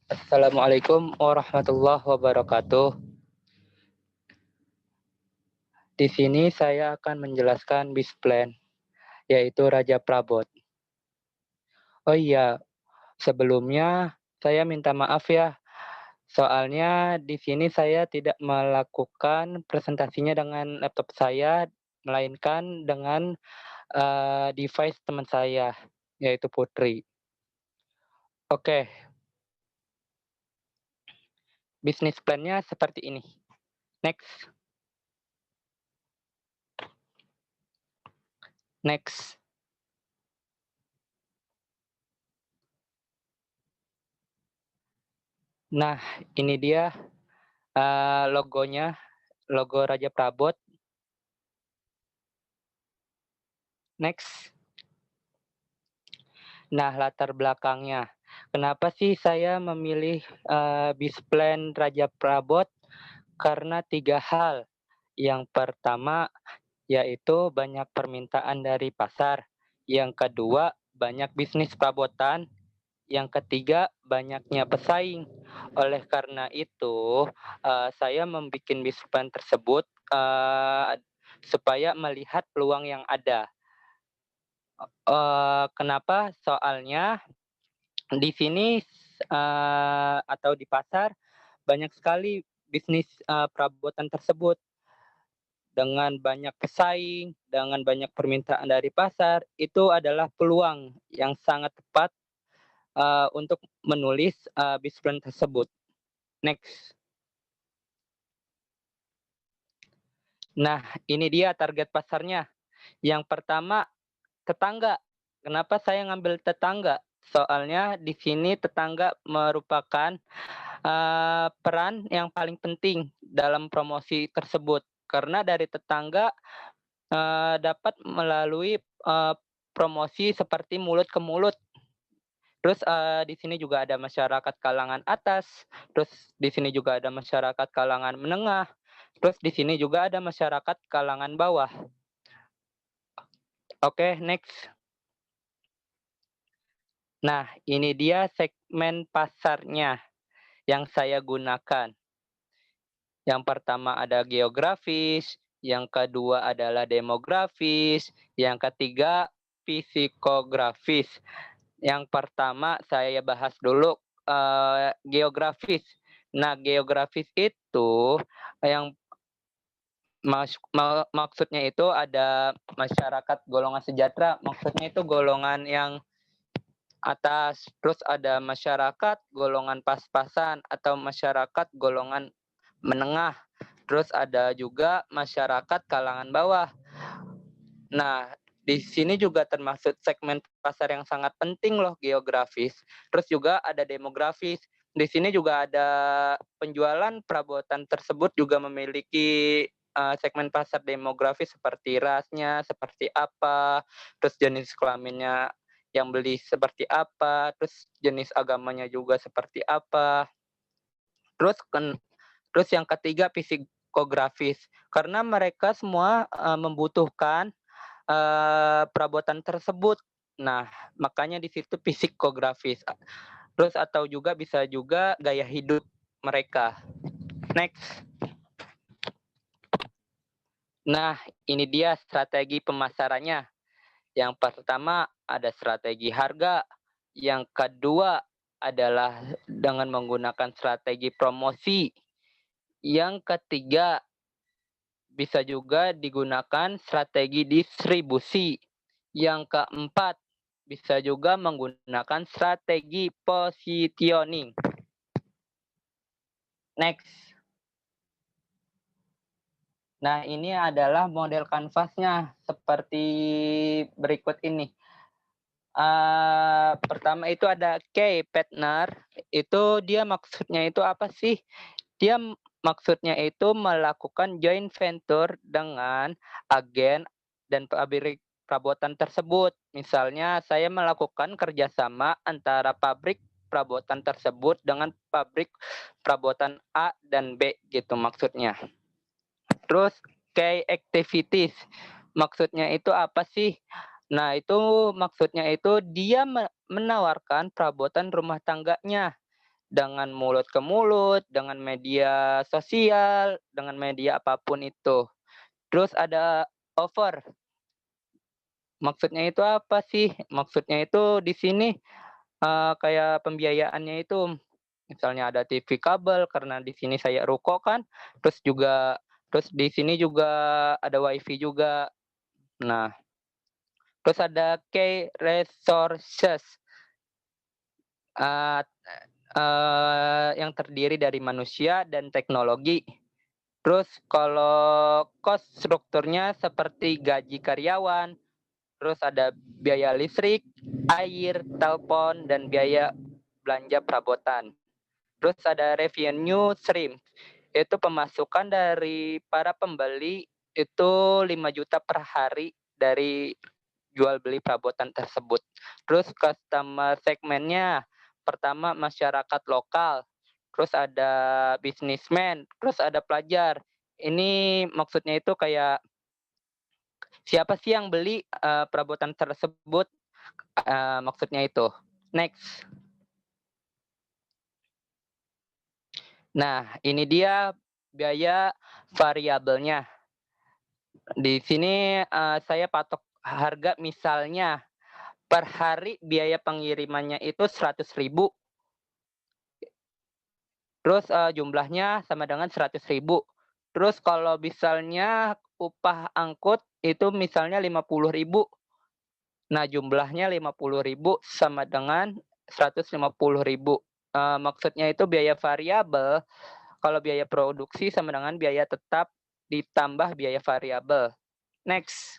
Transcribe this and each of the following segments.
Assalamualaikum warahmatullahi wabarakatuh. Di sini saya akan menjelaskan Bisplan, yaitu Raja Prabot. Oh iya, sebelumnya saya minta maaf ya, soalnya di sini saya tidak melakukan presentasinya dengan laptop saya, melainkan dengan device teman saya, yaitu Putri. Oke, bisnis plan-nya seperti ini. Next, next. Nah, ini dia logonya, logo Raja Prabot. Next. Nah, latar belakangnya. Kenapa sih saya memilih Bisplan Raja Prabot? Karena 3 hal. Yang pertama yaitu banyak permintaan dari pasar. Yang kedua, banyak bisnis perabotan. Yang ketiga, banyaknya pesaing. Oleh karena itu, saya membuat Bisplan tersebut supaya melihat peluang yang ada. Kenapa? Soalnya di sini atau di pasar banyak sekali bisnis perabotan tersebut dengan banyak pesaing, dengan banyak permintaan dari pasar, itu adalah peluang yang sangat tepat untuk menulis bisnis plan tersebut. Next. Nah, ini dia target pasarnya. Yang pertama, tetangga. Kenapa saya ngambil tetangga? Soalnya di sini tetangga merupakan peran yang paling penting dalam promosi tersebut. Karena dari tetangga dapat melalui promosi seperti mulut ke mulut. Terus di sini juga ada masyarakat kalangan atas, terus di sini juga ada masyarakat kalangan menengah, terus di sini juga ada masyarakat kalangan bawah. Oke, next. Nah, ini dia segmen pasarnya yang saya gunakan. Yang pertama ada geografis, yang kedua adalah demografis, yang ketiga psikografis. Yang pertama saya bahas dulu geografis. Nah, geografis itu yang maksudnya itu ada masyarakat golongan sejahtera, maksudnya itu golongan yang atas, terus ada masyarakat golongan pas-pasan atau masyarakat golongan menengah, terus ada juga masyarakat kalangan bawah. Nah, di sini juga termasuk segmen pasar yang sangat penting loh, geografis. Terus juga ada demografis. Di sini juga ada penjualan perabotan tersebut juga memiliki segmen pasar demografis seperti rasnya, seperti apa, terus jenis kelaminnya yang beli seperti apa, terus jenis agamanya juga seperti apa. Terus yang ketiga psikografis, karena mereka semua membutuhkan perabotan tersebut. Nah, makanya di situ psikografis. Terus atau juga bisa juga gaya hidup mereka. Next. Nah, ini dia strategi pemasarannya. Yang pertama ada strategi harga, yang kedua adalah dengan menggunakan strategi promosi. Yang ketiga bisa juga digunakan strategi distribusi. Yang keempat bisa juga menggunakan strategi positioning. Next. Nah, ini adalah model kanvasnya seperti berikut ini. Pertama itu ada key partner, itu dia maksudnya itu apa sih? Dia maksudnya itu melakukan joint venture dengan agen dan pabrik perabotan tersebut. Misalnya saya melakukan kerjasama antara pabrik perabotan tersebut dengan pabrik perabotan A dan B gitu maksudnya. Terus key activities, maksudnya itu apa sih? Nah, itu maksudnya itu dia menawarkan perabotan rumah tangganya dengan mulut ke mulut, dengan media sosial, dengan media apapun itu. Terus ada over. Maksudnya itu apa sih? Maksudnya itu di sini kayak pembiayaannya itu misalnya ada TV kabel karena di sini saya ruko kan, terus di sini juga ada WiFi juga. Nah, terus ada key resources eee yang terdiri dari manusia dan teknologi. Terus kalau cost strukturnya seperti gaji karyawan, terus ada biaya listrik, air, telepon, dan biaya belanja perabotan. Terus ada revenue stream, itu pemasukan dari para pembeli itu 5 juta per hari dari jual beli perabotan tersebut. Terus customer segmennya, pertama masyarakat lokal, terus ada businessman, terus ada pelajar. Ini maksudnya itu kayak siapa sih yang beli perabotan tersebut, maksudnya itu. Next. Nah, ini dia biaya variabelnya. Di sini saya patok harga misalnya per hari biaya pengirimannya itu 100.000. Terus jumlahnya sama dengan 100.000. Terus kalau misalnya upah angkut itu misalnya 50.000. Nah, jumlahnya 50.000 sama dengan 150.000. Maksudnya itu biaya variabel, kalau biaya produksi sama dengan biaya tetap ditambah biaya variabel. Next.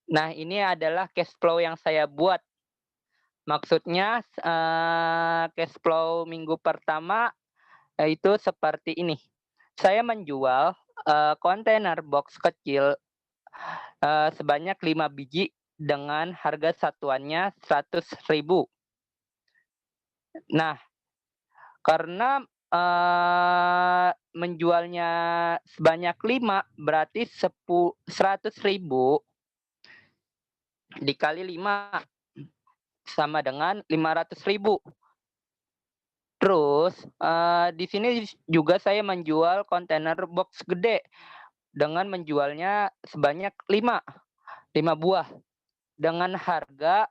Nah, ini adalah cash flow yang saya buat. Maksudnya cash flow minggu pertama itu seperti ini. Saya menjual kontainer box kecil sebanyak 5 biji dengan harga satuannya 100.000. Nah, karena menjualnya sebanyak 5 berarti 100.000 dikali 5 sama dengan 500.000. Terus di sini juga saya menjual kontainer box gede dengan menjualnya sebanyak 5 buah dengan harga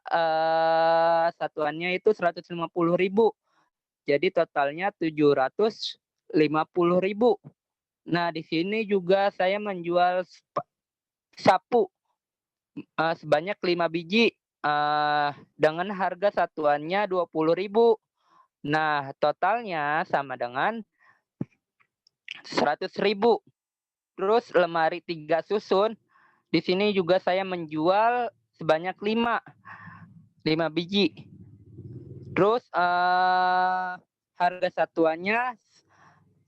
satuannya itu 150.000. Jadi totalnya 750.000. Nah, di sini juga saya menjual sapu sebanyak 5 biji dengan harga satuannya 20.000. Nah, totalnya sama dengan 100.000. Terus lemari 3 susun, di sini juga saya menjual sebanyak 5 biji. Terus harga satuannya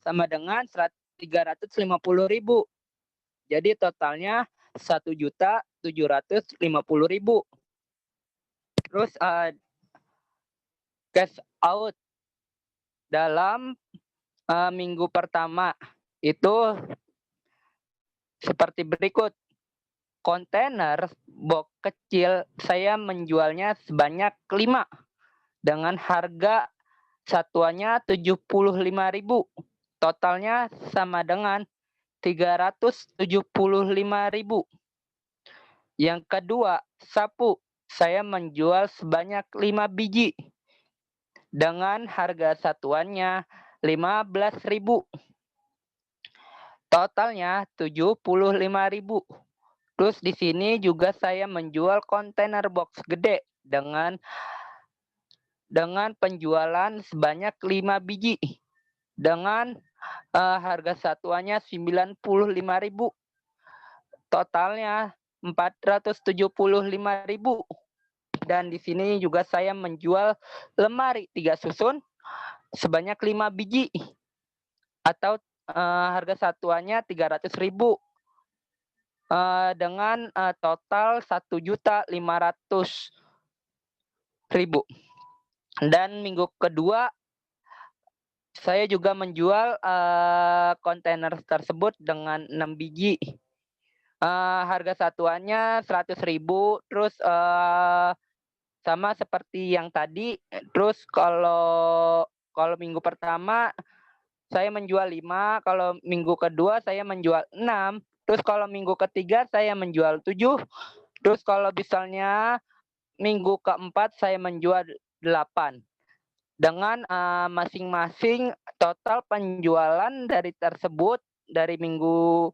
sama dengan 350.000. Jadi totalnya 1.750.000. Terus cash out dalam minggu pertama itu seperti berikut. Kontainer box kecil saya menjualnya sebanyak 5 dengan harga satuannya 75.000. Totalnya sama dengan 375.000. Yang kedua, sapu saya menjual sebanyak 5 biji dengan harga satuannya 15.000. Totalnya 75.000. Terus di sini juga saya menjual kontainer box gede dengan penjualan sebanyak 5 biji dengan harga satuannya 95.000. Totalnya 475.000. Dan di sini juga saya menjual lemari 3 susun sebanyak 5 biji atau harga satuannya 300.000 dengan total 1.500.000. Dan minggu kedua saya juga menjual kontainer tersebut dengan 6 biji. Harga satuannya 100.000, terus sama seperti yang tadi. Terus kalau minggu pertama saya menjual 5, kalau minggu kedua saya menjual 6, terus kalau minggu ketiga saya menjual 7, terus kalau misalnya minggu keempat saya menjual 8. Dengan masing-masing total penjualan dari tersebut dari minggu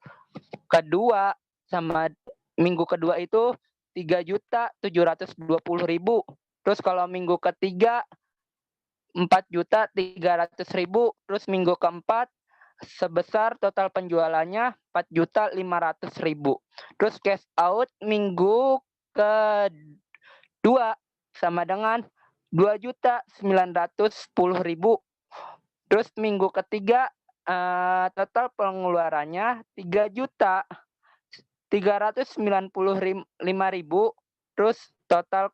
kedua sama minggu kedua itu 3.720.000. Terus kalau minggu ketiga 4.300.000. Terus minggu keempat sebesar total penjualannya 4.500.000. Terus cash out minggu kedua sama dengan 2.910.000. Terus minggu ketiga total pengeluarannya 3.395.000. Terus total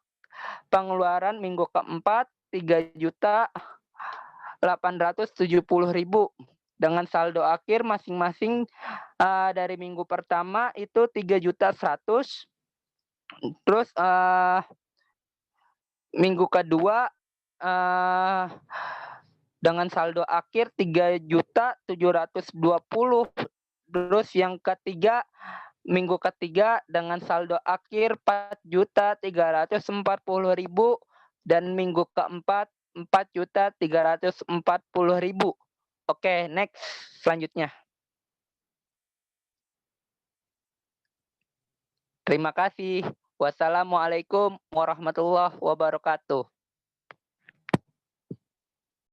pengeluaran minggu keempat 3.870.000. Dengan saldo akhir masing-masing dari minggu pertama itu 3.100.000. Terus minggu kedua dengan saldo akhir 3.720.000. Terus yang ketiga minggu ketiga dengan saldo akhir 4.340.000 dan minggu keempat 4.340.000. Oke, next selanjutnya. Terima kasih. Wassalamualaikum warahmatullahi wabarakatuh.